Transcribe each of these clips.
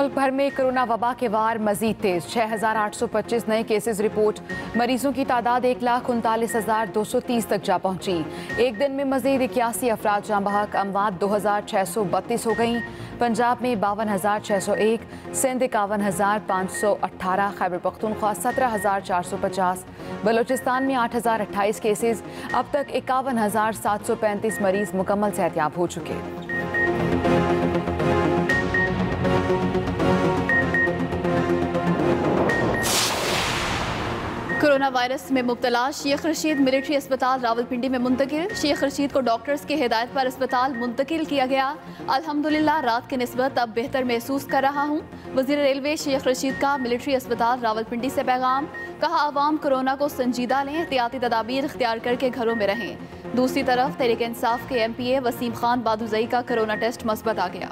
मुल्क भर में कोरोना वबा के वार मजीद तेज। 6,825 नए केसेस रिपोर्ट। मरीजों की तादाद 1,39,230 तक जा पहुंची। एक दिन में मजीद 81 अफराद जाँ बहक। अमवात 2,632 हो गई। पंजाब में 52,601, सिंध 51,518, खैबर पख्तूनख्वा 17,450, बलोचिस्तान में 8,028 केसेस। अब तक 51,735 मरीज मुकम्मल सेहतयाब हो चुके। कोरोना वायरस में मुब्तला शेख रशीद मिलिट्री अस्पताल रावलपिंडी में मुंतकिल। शेख रशीद को डॉक्टर्स की हिदायत पर अस्पताल मुंतकिल किया गया। अल्हम्दुलिल्लाह रात की निस्बत अब बेहतर महसूस कर रहा हूँ। वज़ीर रेलवे शेख रशीद का मिलिट्री अस्पताल रावलपिंडी से पैगाम। कहा आवाम कोरोना को संजीदा लें, एहतियाती तदाबीर इख्तियार करके घरों में रहें। दूसरी तरफ तहरीक इंसाफ के MPA वसीम खान बादुजई का कोरोना टेस्ट मस्बत आ गया।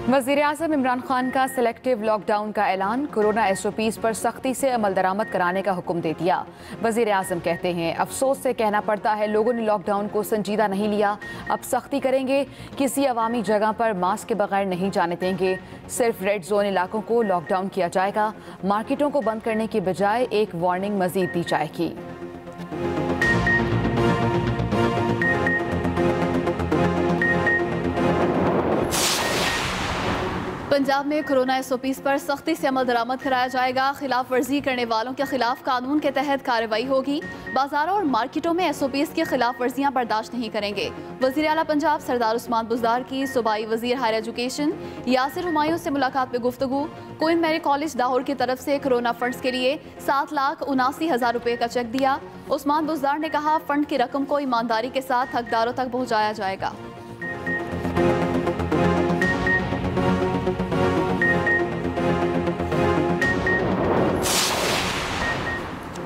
वज़ीर-ए-आज़म इमरान खान का सिलेक्टिव लॉकडाउन का ऐलान। कोरोना SOPs पर सख्ती से अमल दरामद कराने का हुक्म दे दिया। वज़ीर-ए-आज़म कहते हैं अफसोस से कहना पड़ता है लोगों ने लॉकडाउन को संजीदा नहीं लिया। अब सख्ती करेंगे, किसी अवामी जगह पर मास्क के बगैर नहीं जाने देंगे। सिर्फ रेड जोन इलाकों को लॉकडाउन किया जाएगा। मार्केटों को बंद करने की बजाय एक वार्निंग मजीद दी जाएगी। पंजाब में कोरोना SOPs पर सख्ती से अमल दरामद कराया जाएगा। खिलाफ वर्जी करने वालों के खिलाफ कानून के तहत कार्रवाई होगी। बाजारों और मार्केटों में SOPs की खिलाफ वर्जियाँ बर्दाश्त नहीं करेंगे। वज़ीर आला पंजाब सरदार उस्मान बुज़दार की सूबाई वज़ीर हायर एजुकेशन यासिर हुमायूं से मुलाकात में गुफ्तगू। क्वीन मैरी कॉलेज लाहौर की तरफ से कोरोना फंड्स के लिए 7,79,000 रुपये का चेक दिया। उस्मान बुज़दार ने कहा फंड की रकम को ईमानदारी के साथ हकदारों तक पहुँचाया जाएगा।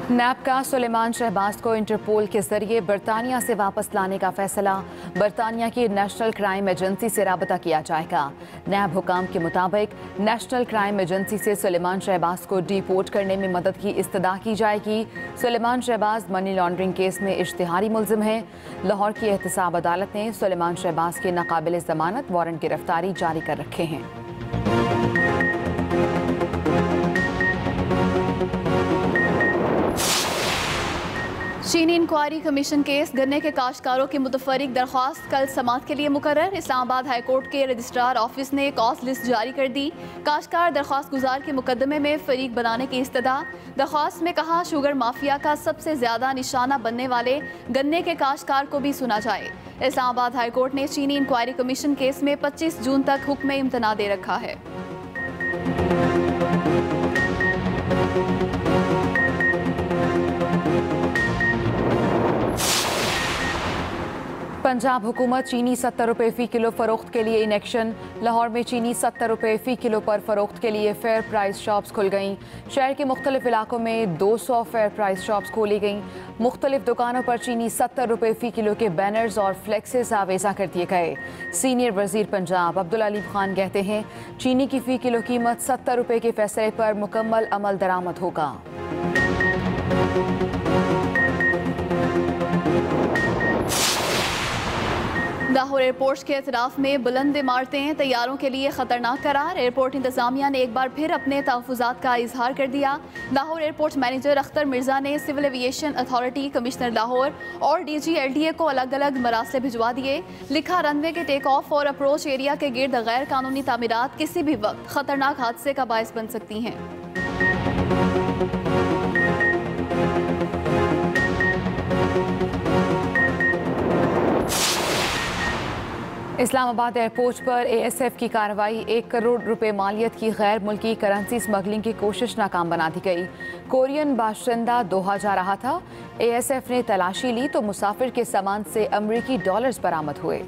नैब का सुलेमान शहबाज को इंटरपोल के जरिए बरतानिया से वापस लाने का फैसला। बरतानिया की नेशनल क्राइम एजेंसी से राबता किया जाएगा। नैब हुकाम के मुताबिक नेशनल क्राइम एजेंसी से सुलेमान शहबाज को डिपोर्ट करने में मदद की इस्तदा की जाएगी। Suleman Shahbaz money laundering case में इश्तिहारी मुल्जिम है। लाहौर की एहतसाब अदालत ने सुलेमान शहबाज के नाकाबिल जमानत वारंट गिरफ्तारी जारी कर रखे हैं। चीनी इंक्वायरी कमीशन केस। गन्ने के काश्तकारों की मुतफरिक दरख्वास्त कल समाअत के लिए मुकर्रर। इस्लामाबाद हाईकोर्ट के रजिस्ट्रार ऑफिस ने कॉस्ट लिस्ट जारी कर दी। काश्तकार दरख्वास्त गुजार के मुकदमे में फरीक बनाने की इस्तदा। दरख्वास्त में कहा शुगर माफिया का सबसे ज्यादा निशाना बनने वाले गन्ने के काश्तकार को भी सुना जाए। इस्लामाबाद हाईकोर्ट ने चीनी इंक्वायरी कमीशन केस में 25 जून तक हुक्म इम्तना दे रखा है। पंजाब हुकूमत चीनी 70 रुपये फ़ी किलो फ़रोख्त के लिए इन एक्शन। लाहौर में चीनी 70 रुपये फ़ी किलो पर फ़रोख्त के लिए फेयर प्राइस शॉप्स खुल गईं। शहर के मुख्तलिफ इलाकों में 200 फेयर प्राइस शॉप्स खोली गईं। मुख्तलिफ दुकानों पर चीनी 70 रुपये फ़ी किलो के बैनर्स और फ्लेक्सेस आवेजा कर दिए गए। सीनियर वज़ीर पंजाब अब्दुल अलीम खान कहते हैं चीनी की फ़ी किलो कीमत 70 रुपये के फैसले पर मुकम्मल अमल दरामद होगा। लाहौर एयरपोर्ट के एतराफ़ में बुलंद इमारतें तैयारों के लिए खतरनाक करार। एयरपोर्ट इंतजामिया ने एक बार फिर अपने तहफ़्फ़ुज़ात का इजहार कर दिया। लाहौर एयरपोर्ट मैनेजर अख्तर मिर्जा ने civil aviation authority, commissioner Lahore और DG LDA को अलग अलग मरासले भिजवा दिए। लिखा रनवे के टेक ऑफ और अप्रोच एरिया के गिर्द गैर कानूनी तामीरात किसी भी वक्त खतरनाक हादसे का बायस बन सकती हैं। इस्लामाबाद एयरपोर्ट पर ASF की कार्रवाई। 1 करोड़ रुपए मालियत की गैर मुल्की करेंसी स्मगलिंग की कोशिश नाकाम बना दी गई। कोरियन बाशिंदा दोहा जा रहा था। ASF ने तलाशी ली तो मुसाफिर के सामान से अमरीकी डॉलर्स बरामद हुए।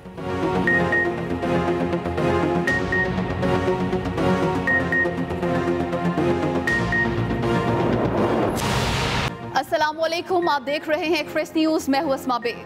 अस्सलाम वालेकुम, आप देख रहे हैं एक्सप्रेस न्यूज़। मैं हूं अस्मा बेग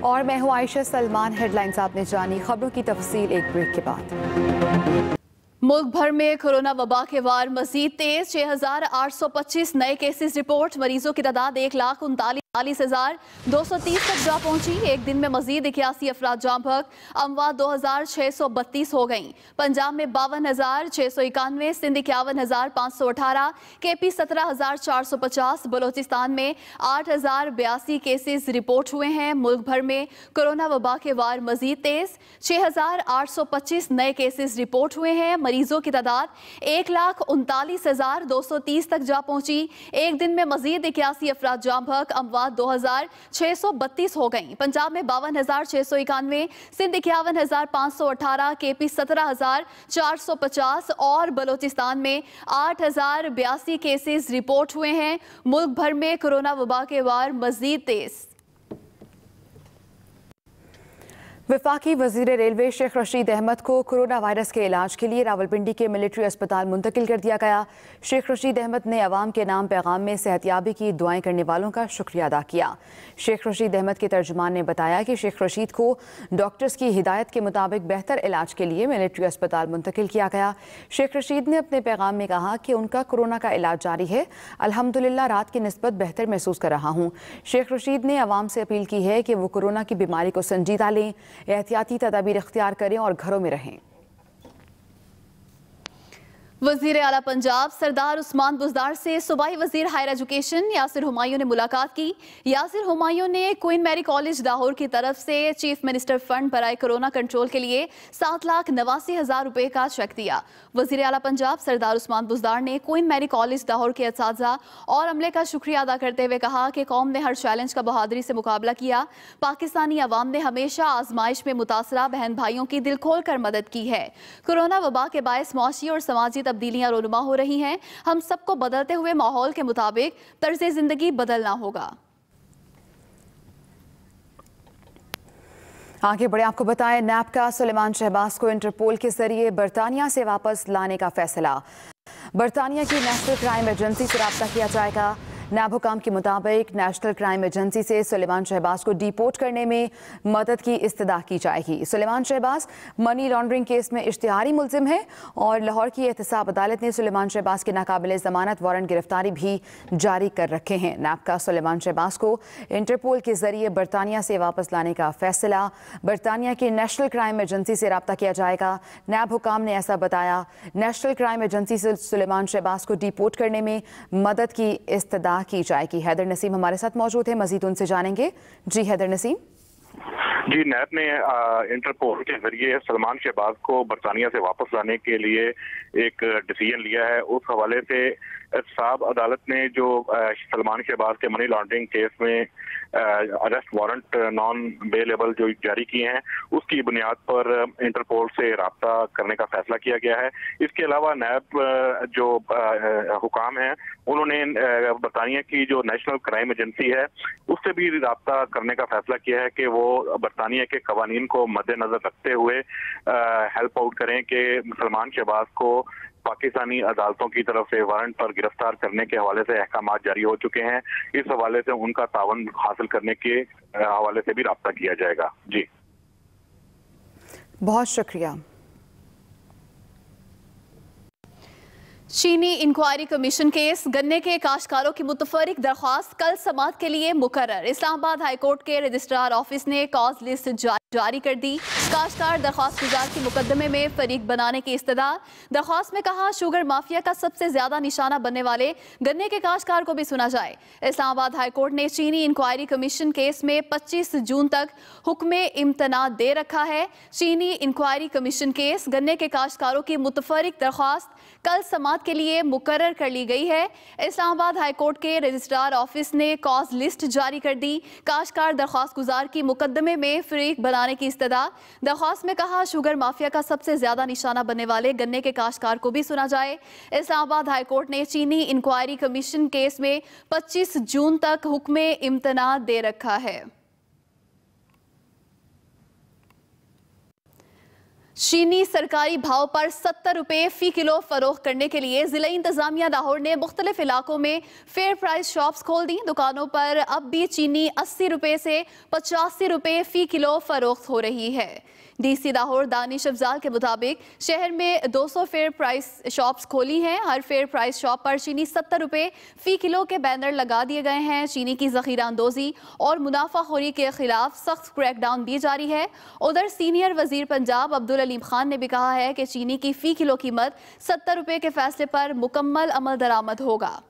और मैं हूं आयशा सलमान। हेडलाइंस आपने जानी, खबरों की तफसील एक ब्रेक के बाद। मुल्क भर में कोरोना वबा के वार मजीद तेज। 6,825 नए केसेस रिपोर्ट। मरीजों की तादाद 1,39,000 40,230 तक जा पहुंची। एक दिन में मजीद 81 अफराद जाम बहक, अमवात 2,632 हो गईं। पंजाब में 52,691, सिंध 51,518, KP 17,450, बलोचिस्तान में 8,082 केसेस रिपोर्ट हुए हैं। मुल्क भर में कोरोना वबा के वार मजीद तेज, 6,825 नए केसेस रिपोर्ट हुए हैं। मरीजों की तादाद 1,39,230 तक जा पहुंची। एक दिन में मजीद 81 अफराद जाम बहक, अमवात 2,632 हो गई। पंजाब में 52,691, सिंध 51,518, KP 17,450 और बलोचिस्तान में 8,082 केसेस रिपोर्ट हुए हैं। मुल्क भर में कोरोना वबा के वार मजीद तेज। वफाकी वजीर रेलवे शेख रशीद अहमद को कोरोना वायरस के इलाज के लिए रावलपिंडी के मिलिट्री अस्पताल मुंतकिल कर दिया गया। शेख रशीद अहमद ने अवाम के नाम पैगाम में सेहतयाबी की दुआएं करने वालों का शुक्रिया अदा किया। शेख रशीद अहमद के तर्जुमान ने बताया कि शेख रशीद को डॉक्टर्स की हिदायत के मुताबिक बेहतर इलाज के लिए मिलिट्री अस्पताल मुंतकिल किया गया। शेख रशीद ने अपने पैगाम में कहा कि उनका कोरोना का इलाज जारी है, अल्हम्दुलिल्लाह रात की निस्बत बेहतर महसूस कर रहा हूँ। शेख रशीद ने अवाम से अपील की है कि वो कोरोना की बीमारी को संजीदा लें, एहतियाती तदाबीर इख्तियार करें और घरों में रहें। वज़ीर आला पंजाब सरदार उस्मान बुज़दार से सूबाई वज़ीर हायर एजुकेशन यासिर हुमायूं ने मुलाकात की। यासिर हुमायूं ने क्वीन मैरी कॉलेज लाहौर की तरफ से चीफ मिनिस्टर फंड बराए कोरोना कंट्रोल के लिए 7,89,000 रुपए का चेक दिया। वज़ीर आला पंजाब सरदार उस्मान बुज़दार ने क्वीन मैरी कॉलेज लाहौर के असातिज़ा और अमले का शुक्रिया अदा करते हुए कहा कि कौम ने हर चैलेंज का बहादुरी से मुकाबला किया। पाकिस्तानी अवाम ने हमेशा आजमाइश में मुतासरा बहन भाइयों की दिल खोल कर मदद की है। कोरोना वबा के बायस मुआशी और समाजी तब्दीलियां रोनुमा हो रही हैं। हम सबको बदलते हुए माहौल के मुताबिक तर्ज जिंदगी बदलना होगा। आगे बढ़े आपको बताएं, नैब का सुलेमान शहबाज को इंटरपोल के जरिए बरतानिया से वापस लाने का फैसला। बरतानिया की नेशनल क्राइम एजेंसी से रब्ता किया जाएगा। नैब हुकाम के मुताबिक नेशनल क्राइम एजेंसी से सुलेमान शहबाज को डिपोर्ट करने में मदद की इस्तदा की जाएगी। Suleman Shahbaz money laundering case में इश्तिहारी मुलजिम है और लाहौर की एहतसाब अदालत ने सुलेमान शहबाज के नाकाबिले ज़मानत वारंट गिरफ्तारी भी जारी कर रखे हैं। नैब का सुलेमान शहबाज को इंटरपोल के जरिए बरतानिया से वापस लाने का फैसला। बरतानिया की नेशनल क्राइम एजेंसी से रब्ता किया जाएगा। नैब हुकाम ने ऐसा बताया। नेशनल क्राइम एजेंसी से सुलेमान शहबाज को डिपोर्ट करने में मदद की इस्तदा की जाएगी। हैदर नसीम हमारे साथ मौजूद है, मजीद उनसे जानेंगे। जी हैदर नसीम। जी, नैब ने इंटरपोल के जरिए सलमान शहबाज को बरतानिया से वापस लाने के लिए एक डिसीजन लिया है। उस हवाले से एहतसाब अदालत ने जो सलमान शहबाज के मनी लॉन्ड्रिंग केस में अरेस्ट वारंट नॉन बेलेबल जो जारी किए हैं, उसकी बुनियाद पर इंटरपोल से रब्ता करने का फैसला किया गया है। इसके अलावा नैब जो हुकाम है, उन्होंने बरतानिया की जो नेशनल क्राइम एजेंसी है उससे भी रब्ता करने का फैसला किया है कि वो बरतानिया के कवानीन को मद्देनजर रखते हुए हेल्प आउट करें कि सलमान शहबाज को पाकिस्तानी अदालतों की तरफ से वारंट पर गिरफ्तार करने के हवाले से अहकाम जारी हो चुके हैं। इस हवाले से उनका तावन हासिल करने के हवाले से भी रब्ता किया जाएगा। जी, बहुत शुक्रिया। चीनी इंक्वायरी कमीशन केस, गन्ने के काश्तकारों की मुतफरिक दरख्वास्त कल समाअत के लिए मुकर्रर। इस्लामाबाद हाईकोर्ट के रजिस्ट्रार ऑफिस ने कॉज लिस्ट जारी कर दी। काश्तकार दरख्वास्त गुजार के मुकदमे में फरीक बनाने की इस्तदा। दरख्वास्त में कहा शुगर माफिया का सबसे ज्यादा निशाना बनने वाले गन्ने के काश्तकार को भी सुना जाए। इस्लामाबाद हाईकोर्ट ने चीनी इंक्वायरी कमीशन केस में 25 जून तक हुक्म इम्तना दे रखा है। चीनी इंक्वायरी कमीशन केस, गन्ने के काश्तकारों की मुतफरिक दरख्वास्त कल समाअत के लिए मुकर्रर कर ली गई है। इस्लामाबाद हाईकोर्ट के रजिस्ट्रार ऑफिस ने कॉज लिस्ट जारी कर दी। काश्तकार दरख्वास्त गुजार की मुकदमे में फरीक बनाने की इस्तदा। दरख्वास्त में कहा शुगर माफिया का सबसे ज्यादा निशाना बनने वाले गन्ने के काश्तकार को भी सुना जाए। इस्लामाबाद हाईकोर्ट ने चीनी इंक्वायरी कमीशन केस में 25 जून तक हुक्म इम्तना दे रखा है। चीनी सरकारी भाव पर 70 रुपए फी किलो फरोख्त करने के लिए जिला इंतजामिया लाहौर ने मुख्तलिफ इलाकों में फेयर प्राइस शॉप्स खोल दी। दुकानों पर अब भी चीनी 80 रुपए से 85 रुपए फी किलो फरोख्त हो रही है। DC लाहौर दानिश अफजाल के मुताबिक शहर में 200 फेयर प्राइस शॉप्स खोली हैं। हर फेयर प्राइस शॉप पर चीनी 70 रुपए फी किलो के बैनर लगा दिए गए हैं। चीनी की जखीरा अंदोजी और मुनाफाखोरी के खिलाफ सख्त क्रैकडाउन भी जारी है। उधर सीनियर वजीर पंजाब अब्दुल अलीम खान ने भी कहा है कि चीनी की फी किलो कीमत 70 रुपए के फैसले पर मुकम्मल अमल दरामद होगा।